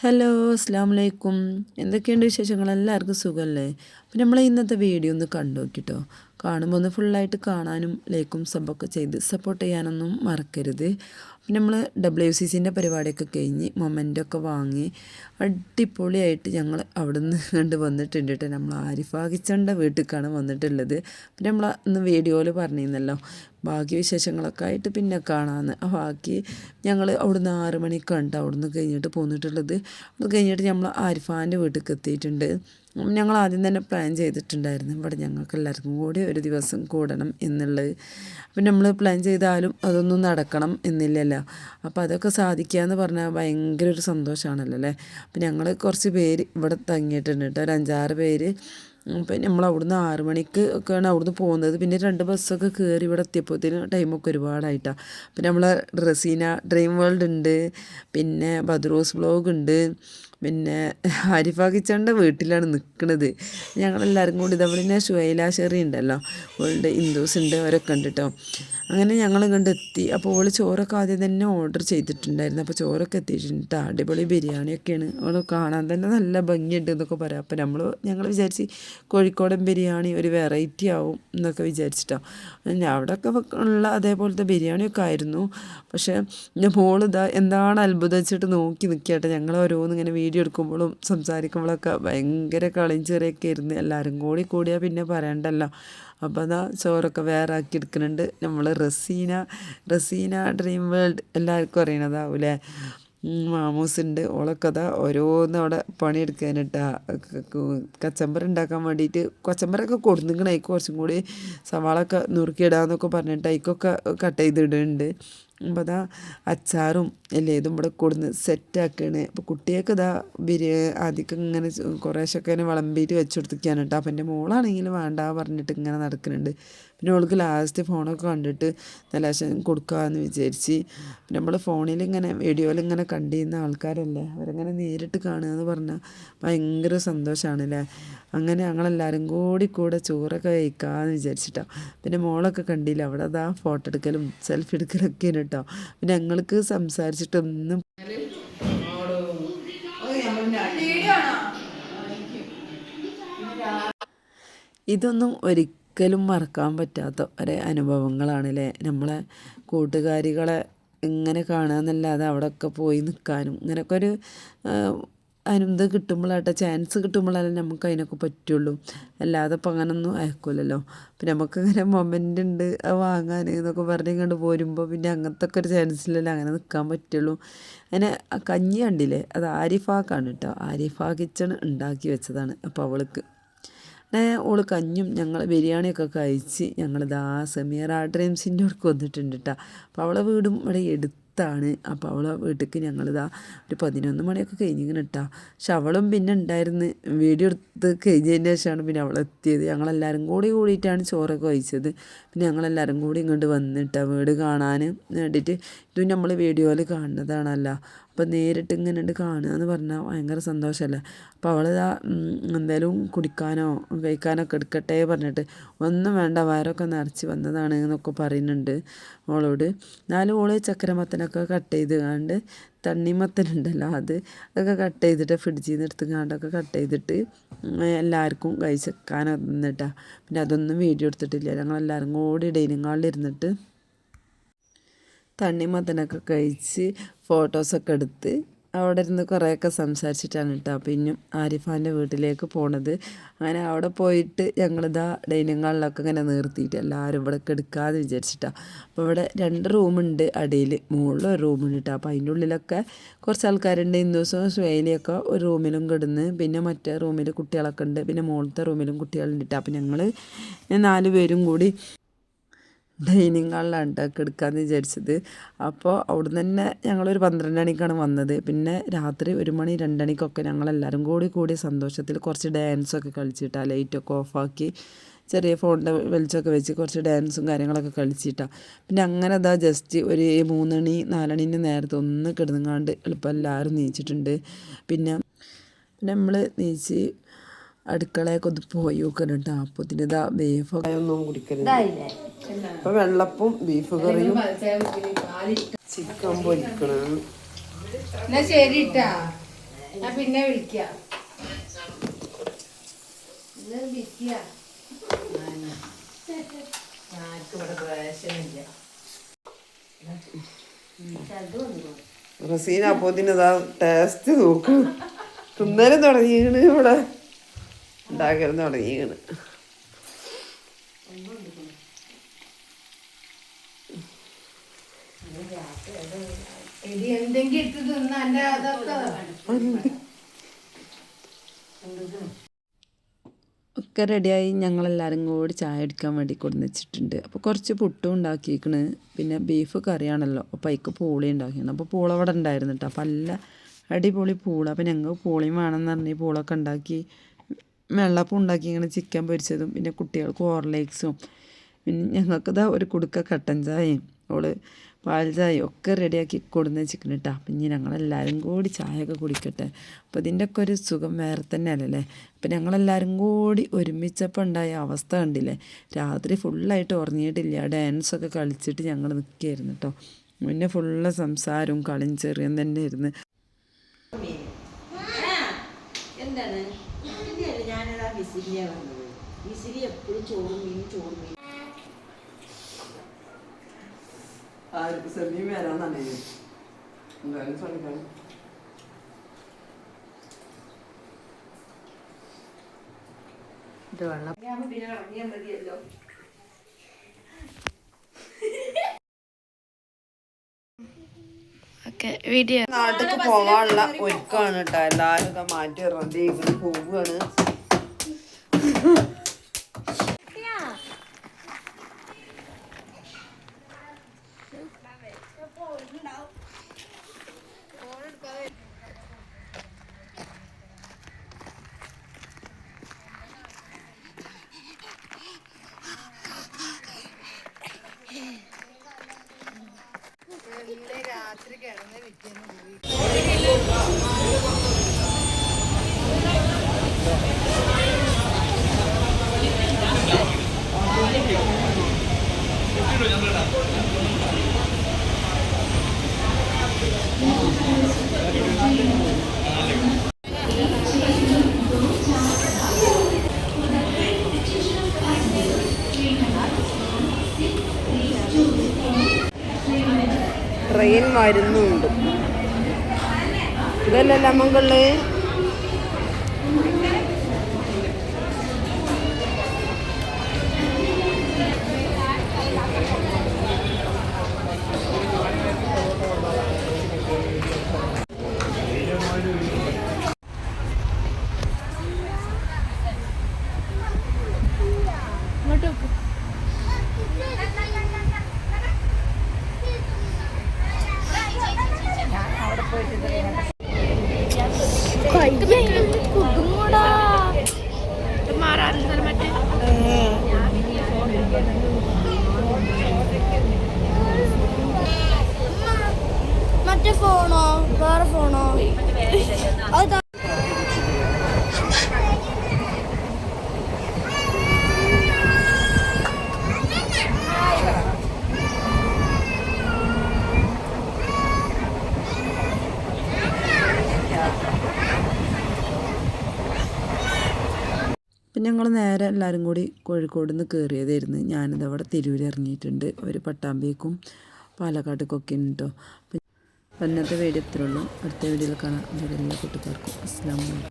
Hello അസ്സലാമു അലൈക്കും. എന്തൊക്കെയുണ്ട് വിശേഷങ്ങൾ? എല്ലാവർക്കും സുഖമല്ലേ? അപ്പം നമ്മൾ ഇന്നത്തെ വീഡിയോ ഒന്ന് കണ്ടു നോക്കിട്ടോ. കാണുമ്പോൾ ഒന്ന് ഫുള്ളായിട്ട് കാണാനും ലൈക്കും സബ്ബൊക്കെ ചെയ്ത് സപ്പോർട്ട് ചെയ്യാനൊന്നും മറക്കരുത്. അപ്പം നമ്മൾ WCCൻ്റെ പരിപാടിയൊക്കെ കഴിഞ്ഞ് മൊമെൻ്റൊക്കെ വാങ്ങി അടിപൊളിയായിട്ട് ഞങ്ങൾ അവിടെ നിന്ന് കണ്ട് വന്നിട്ടുണ്ട് കേട്ടോ. നമ്മൾ ആരിഫ കിച്ചൻ്റെ വീട്ടിലേക്കാണ് വന്നിട്ടുള്ളത്. പിന്നെ നമ്മൾ ഇന്ന് വീഡിയോയിൽ പറഞ്ഞിരുന്നല്ലോ ബാക്കി വിശേഷങ്ങളൊക്കെ ആയിട്ട് പിന്നെ കാണാമെന്ന്. ബാക്കി ഞങ്ങൾ അവിടുന്ന് 6 മണിക്കാണ് കേട്ടോ അവിടുന്ന് കഴിഞ്ഞിട്ട് പോന്നിട്ടുള്ളത്. അത് കഴിഞ്ഞിട്ട് നമ്മൾ ആരിഫാൻ്റെ വീട്ടിലേക്ക് എത്തിയിട്ടുണ്ട്. ഞങ്ങൾ ആദ്യം തന്നെ പ്ലാൻ ചെയ്തിട്ടുണ്ടായിരുന്നു ഇവിടെ ഞങ്ങൾക്ക് എല്ലാവർക്കും കൂടി ഒരു ദിവസം കൂടണം എന്നുള്ളത്. അപ്പം നമ്മൾ പ്ലാൻ ചെയ്താലും അതൊന്നും നടക്കണം എന്നില്ലല്ലോ. അപ്പോൾ അതൊക്കെ സാധിക്കുക എന്ന് പറഞ്ഞാൽ ഭയങ്കര ഒരു സന്തോഷമാണല്ലോ അല്ലേ. അപ്പം ഞങ്ങൾ കുറച്ച് പേര് ഇവിടെ തങ്ങിയിട്ടുണ്ട് കേട്ടോ, ഒരു 5-6 പേര്. അപ്പം നമ്മൾ അവിടുന്ന് 6 മണിക്ക് ഒക്കെയാണ് അവിടുന്ന് പോകുന്നത്. പിന്നെ 2 ബസ്സൊക്കെ കയറി ഇവിടെ എത്തിയപ്പോഴത്തേന് ടൈമൊക്കെ ഒരുപാടായിട്ടാണ്. പിന്നെ നമ്മളെ റസീന ഡ്രീം വേൾഡ് ഉണ്ട്, പിന്നെ ബദ്രൂസ് വ്ലോഗ് ഉണ്ട്, പിന്നെ ആരിഫ കിച്ചൻ്റെ വീട്ടിലാണ് നിൽക്കുന്നത്. ഞങ്ങളെല്ലാവരും കൂടി ഇതവിടെ ഷുഹൈല ഷെറി ഉണ്ടല്ലോ, അവളുടെ ഹിന്ദുസ് ഉണ്ട്, അവരൊക്കെ ഉണ്ട് കേട്ടോ. അങ്ങനെ ഞങ്ങൾ കണ്ടെത്തി. അപ്പോൾ അവൾ ചോറൊക്കെ ആദ്യം തന്നെ ഓർഡർ ചെയ്തിട്ടുണ്ടായിരുന്നു. അപ്പോൾ ചോറൊക്കെ എത്തിയിട്ടുണ്ട് കേട്ടോ. അടിപൊളി ബിരിയാണിയൊക്കെയാണ്. അവൾ കാണാൻ തന്നെ നല്ല ഭംഗിയുണ്ട് എന്നൊക്കെ പറയാം. അപ്പോൾ ഞങ്ങൾ വിചാരിച്ച് കോഴിക്കോടൻ ബിരിയാണി ഒരു വെറൈറ്റി ആവും എന്നൊക്കെ വിചാരിച്ചിട്ടാണ്. അവിടെയൊക്കെ ഉള്ള അതേപോലത്തെ ബിരിയാണിയൊക്കെ ആയിരുന്നു. പക്ഷേ എൻ്റെ മോളിതാ എന്താണ് അത്ഭുതം വെച്ചിട്ട് നോക്കി നിൽക്കട്ടെ. ഞങ്ങൾ ഓരോന്ന് ഇങ്ങനെ വീഡിയോ എടുക്കുമ്പോഴും സംസാരിക്കുമ്പോഴൊക്കെ ഭയങ്കര കളിയും ചെറിയൊക്കെ ഇരുന്ന് എല്ലാവരും കൂടിയാൽ പിന്നെ പറയണ്ടല്ലോ. അപ്പോൾ അതാ ചോറൊക്കെ വേറെ ആക്കി എടുക്കുന്നുണ്ട് നമ്മൾ റസീന ഡ്രീം വേൾഡ് എല്ലാവർക്കും അറിയണതാവൂലേ. മാമൂസുണ്ട്, ഓളൊക്കെ അതാ ഓരോന്ന് അവിടെ പണിയെടുക്കാനിട്ടാ. കച്ചമ്പർ ഉണ്ടാക്കാൻ വേണ്ടിയിട്ട് കൊച്ചമ്പറൊക്കെ കൊടുത്തിങ്ങനെ അതിക്ക് കുറച്ചും കൂടി സവാളൊക്കെ നുറുക്കിയിടാന്നൊക്കെ പറഞ്ഞിട്ട് അതിക്കൊക്കെ കട്ട് ചെയ്തിടുന്നുണ്ട്. അപ്പോൾ അതാ അച്ചാറും അല്ലേ ഇതും ഇവിടെ കൊടുന്ന് സെറ്റാക്കുകയാണ്. അപ്പോൾ കുട്ടിയൊക്കെ ഇതാ ആദ്യമൊക്കെ ഇങ്ങനെ കുറേശ്ശൊക്കെ ഇങ്ങനെ വിളമ്പിയിട്ട് വെച്ച് കൊടുത്തിരിക്കുകയാണ് കേട്ടോ. അപ്പം എൻ്റെ മോളാണെങ്കിൽ വേണ്ട പറഞ്ഞിട്ട് ഇങ്ങനെ നടക്കുന്നുണ്ട്. പിന്നെ അവൾക്ക് ലാസ്റ്റ് ഫോണൊക്കെ കണ്ടിട്ട് നല്ല കൊടുക്കാമെന്ന് വിചാരിച്ച്. പിന്നെ നമ്മൾ ഫോണിൽ ഇങ്ങനെ വീഡിയോയിൽ ഇങ്ങനെ കണ്ടിരുന്ന ആൾക്കാരല്ലേ, അവരങ്ങനെ നേരിട്ട് കാണുക എന്ന് പറഞ്ഞാൽ ഭയങ്കര സന്തോഷമാണല്ലേ. അങ്ങനെ ഞങ്ങളെല്ലാവരും കൂടെ ചോറൊക്കെ കഴിക്കാമെന്ന് വിചാരിച്ചിട്ടാണ്. പിന്നെ മോളൊക്കെ കണ്ടില്ല അവിടെ അതാ ഫോട്ടോ എടുക്കലും സെൽഫി എടുക്കലൊക്കെയാണ് കേട്ടോ. പിന്നെ ഞങ്ങൾക്ക് സംസാരിച്ചിട്ടൊന്നും ഇതൊന്നും ഒരിക്കലും മറക്കാൻ പറ്റാത്ത ഒരേ അനുഭവങ്ങളാണല്ലേ. നമ്മളെ കൂട്ടുകാരികളെ ഇങ്ങനെ കാണുകയെന്നല്ലാതെ അവിടെയൊക്കെ പോയി നിൽക്കാനും ഇങ്ങനെയൊക്കെ ഒരു ഇത് കിട്ടുമ്പോഴാട്ടെ, ചാൻസ് കിട്ടുമ്പോഴല്ലേ നമുക്ക് അതിനൊക്കെ പറ്റുള്ളൂ. അല്ലാതെ ഇപ്പം അങ്ങനൊന്നും അയക്കില്ലല്ലോ. പിന്നെ നമുക്കിങ്ങനെ മൊമെൻ്റ് ഉണ്ട് അത് വാങ്ങാൻ എന്നൊക്കെ പറഞ്ഞ് ഇങ്ങോട്ട് പോരുമ്പോൾ പിന്നെ അങ്ങനത്തെ ഒക്കെ ഒരു ചാൻസിലല്ലേ അങ്ങനെ നിൽക്കാൻ പറ്റുള്ളൂ. അങ്ങനെ കഞ്ഞി കണ്ടില്ലേ, അത് ആരിഫാക്കാണ് കേട്ടോ. ആരിഫ കിച്ചൺ ഉണ്ടാക്കി വെച്ചതാണ്. അപ്പോൾ അവൾക്ക് ഓള് കഞ്ഞും ഞങ്ങൾ ബിരിയാണിയൊക്കെ കഴിച്ച് ഞങ്ങളിതാ സെമിയർ ഡ്രീംസിൻ്റെ അടുക്ക് വന്നിട്ടുണ്ട് കേട്ടോ. അപ്പോൾ അവളെ വീടും ഇവിടെ എടുത്താണ്. അപ്പോൾ അവളെ വീട്ടിലേക്ക് ഞങ്ങളിതാ ഒരു 11 മണിയൊക്കെ കഴിഞ്ഞിങ്ങനെ കേട്ടോ. പക്ഷെ അവളും പിന്നെ ഉണ്ടായിരുന്നു. വീഡിയോ എടുത്ത് കഴിഞ്ഞതിന് ശേഷമാണ് പിന്നെ അവളെത്തിയത്. ഞങ്ങളെല്ലാവരും കൂടിയിട്ടാണ് ചോറൊക്കെ കഴിച്ചത്. പിന്നെ ഞങ്ങളെല്ലാവരും കൂടി ഇങ്ങോട്ട് വന്നിട്ടാണ് വീട് കാണാൻ വേണ്ടിയിട്ട്. ഇതും നമ്മൾ വീഡിയോയിൽ കാണുന്നതാണല്ലോ. അപ്പോൾ നേരിട്ട് ഇങ്ങനെ കാണുക എന്ന് പറഞ്ഞാൽ ഭയങ്കര സന്തോഷമല്ലേ. അപ്പോൾ അവളിതാ എന്തായാലും കുടിക്കാനോ കഴിക്കാനൊക്കെ എടുക്കട്ടെ പറഞ്ഞിട്ട് ഒന്നും വേണ്ട വയറൊക്കെ നിറച്ച് വന്നതാണ് എന്നൊക്കെ പറയുന്നുണ്ട് ഓളോട്. എന്നാലും ഓള് ചക്കരമത്തനൊക്കെ കട്ട് ചെയ്ത് കണ്ട് തണ്ണിമത്തനുണ്ടല്ലോ അതൊക്കെ കട്ട് ചെയ്തിട്ട് ഫ്രിഡ്ജിൽ നിന്ന് എടുത്ത് കണ്ടൊക്കെ കട്ട് ചെയ്തിട്ട് എല്ലാവർക്കും കഴിച്ചേക്കാനോ നിന്നിട്ടാണ്. പിന്നെ അതൊന്നും വീഡിയോ എടുത്തിട്ടില്ല. ഞങ്ങളെല്ലാവരും കൂടി ഡൈനിങ് ഹാളിൽ ഇരുന്നിട്ട് തണ്ണിമത്തനൊക്കെ കഴിച്ച് ഫോട്ടോസൊക്കെ എടുത്ത് അവിടെ ഇരുന്ന് കുറേയൊക്കെ സംസാരിച്ചിട്ടാണ് കേട്ടോ പിന്നെ ആരിഫാൻ്റെ വീട്ടിലേക്ക് പോണത്. അങ്ങനെ അവിടെ പോയിട്ട് ഞങ്ങളിതാ ഡൈനിങ് ഹാളിലൊക്കെ ഇങ്ങനെ നിർത്തിയിട്ട് എല്ലാവരും ഇവിടെ എടുക്കാമെന്ന് വിചാരിച്ചിട്ടാണ്. അപ്പോൾ ഇവിടെ 2 റൂമുണ്ട്, അടിയിൽ മുകളിൽ ഒരു റൂമുണ്ട് കേട്ടോ. അപ്പോൾ അതിൻ്റെ ഉള്ളിലൊക്കെ കുറച്ച് ആൾക്കാരുണ്ട്. ഹിന്ദുസും സ്വൈലിയൊക്കെ ഒരു റൂമിലും കിടന്ന്, പിന്നെ മറ്റേ റൂമിൽ കുട്ടികളൊക്കെ ഉണ്ട്, പിന്നെ മുകളിലത്തെ റൂമിലും കുട്ടികളുണ്ട് കേട്ടോ. അപ്പോൾ ഞങ്ങൾ 4 പേരും കൂടി ഡൈനിങ് ഹാളിലാണ് കേട്ടോ എടുക്കാമെന്ന് വിചാരിച്ചത്. അപ്പോൾ അവിടുന്ന് തന്നെ ഞങ്ങളൊരു 12 മണിക്കാണ് വന്നത്. പിന്നെ രാത്രി 1 മണി 2 മണിക്കൊക്കെ ഞങ്ങളെല്ലാവരും കൂടി സന്തോഷത്തിൽ കുറച്ച് ഡാൻസൊക്കെ കളിച്ചിട്ടാണ്. ലൈറ്റൊക്കെ ഓഫാക്കി ചെറിയ ഫോണിൻ്റെ വെളിച്ചമൊക്കെ വെച്ച് കുറച്ച് ഡാൻസും കാര്യങ്ങളൊക്കെ കളിച്ചിട്ടാണ്. പിന്നെ അങ്ങനെ അതാ ജസ്റ്റ് ഒരു 3 മണി 4 മണീൻ്റെ നേരത്തെ ഒന്ന് കിടന്നുങ്ങാണ്ട് എളുപ്പം എല്ലാവരും നീച്ചിട്ടുണ്ട്. പിന്നെ നമ്മൾ നീച്ച് അടുക്കളയൊക്കെ ഒന്ന് പോയി നോക്കണം കേട്ടോ. അപ്പത്തിന് ഇതാ ബീഫൊക്കെ ഒന്നും കുടിക്കരുത്. ഇപ്പം വെള്ളപ്പും ബീഫ് കറിയും ചിക്കൻ പൊരിക്കണം. ഞാൻ പിന്നെ വിളിക്കാം. റസീന അപ്പോത്തിനതാ ടേസ്റ്റ് നോക്കും. തിന്നലും തുടങ്ങിയാണ്, ഇവിടെ ഉണ്ടാക്കലും തുടങ്ങിയാണ്. എന്തെങ്കിലും ഇട്ട് തിന്ന എന്റെ അതൊക്കെ ഒക്കെ റെഡിയായി. ഞങ്ങളെല്ലാവരും കൂടി ചായ അടിക്കാൻ വേണ്ടി കൊടുന്ന് വെച്ചിട്ടുണ്ട്. അപ്പോൾ കുറച്ച് പുട്ടും ഉണ്ടാക്കിയിരിക്കണ്, പിന്നെ ബീഫ് കറിയാണല്ലോ, അപ്പോൾ അതിക്ക് പൂളി ഉണ്ടാക്കിയാണ്. അപ്പോൾ പൂള അവിടെ ഉണ്ടായിരുന്നു കേട്ടോ. അപ്പോൾ നല്ല അടിപൊളി പൂള. അപ്പോൾ ഞങ്ങൾ പൂളിയും വേണമെന്ന് പറഞ്ഞ് പൂളൊക്കെ ഉണ്ടാക്കി, വെള്ളപ്പം ഉണ്ടാക്കി, ഇങ്ങനെ ചിക്കൻ പൊരിച്ചതും, പിന്നെ കുട്ടികൾക്ക് ഹോർലിക്സും, പിന്നെ ഞങ്ങൾക്കിതാ ഒരു കുടുക്ക കട്ടൻ ചായയും ഓള് പാൽ ചായയും ഒക്കെ റെഡിയാക്കി കൊടുന്ന് വെച്ചിരിക്കണം കേട്ടോ. അപ്പം ഇനി ഞങ്ങളെല്ലാവരും കൂടി ചായയൊക്കെ കുടിക്കട്ടെ. അപ്പോൾ ഇതിൻ്റെയൊക്കെ ഒരു സുഖം വേറെ തന്നെ അല്ലല്ലേ. അപ്പം ഞങ്ങളെല്ലാവരും കൂടി ഒരുമിച്ചപ്പോൾ ഉണ്ടായ അവസ്ഥ കണ്ടില്ലേ. രാത്രി ഫുള്ളായിട്ട് ഉറങ്ങിയിട്ടില്ല, ഡാൻസൊക്കെ കളിച്ചിട്ട് ഞങ്ങൾ നിൽക്കുകയായിരുന്നു കേട്ടോ. പിന്നെ ഫുള്ള് സംസാരവും കളിയും ചെറിയും തന്നെ ഇരുന്ന്. എന്താണ് ഞാനതാ വിസിലിയാ വന്നത്. വിസിലി എപ്പോഴും ചോറും മീൻ സെമി വരാന്നാണ് എന്തായാലും ശ്രമിക്കണം. ഇത് വെള്ളം പിന്നെ ഇറങ്ങിയാൽ മതിയല്ലോ. നാട്ടിലേക്ക് പോകാനുള്ള ഒരുക്കാണ് കേട്ടോ. എല്ലാരും ഇതാ മാറ്റി റെഡി പോവുകയാണ്. രാത്രി കിടന്ന് വിൽക്കുന്നു. ട്രെയിൻ വരുന്നുണ്ട്. ഇതല്ലല്ലോ മംഗള്. മറ്റേ ഫോണോ വേറെ ഫോണോ അത് അപ്പം ഞങ്ങൾ നേരെ എല്ലാവരും കൂടി കോഴിക്കോട് നിന്ന് കയറിയതായിരുന്നു. ഞാനിതവിടെ തിരൂർ ഇറങ്ങിയിട്ടുണ്ട്. ഒരു പട്ടാമ്പിക്കും പാലക്കാട്ടേക്കൊക്കെ ഉണ്ട് കേട്ടോ. അപ്പം ഇന്നത്തെ വീഡിയോ ഇത്രയുള്ളൂ. അടുത്ത വീഡിയോയിൽ കാണാം. എല്ലാ കൂട്ടുകാർക്കും അസ്സലാമു അലൈക്കും.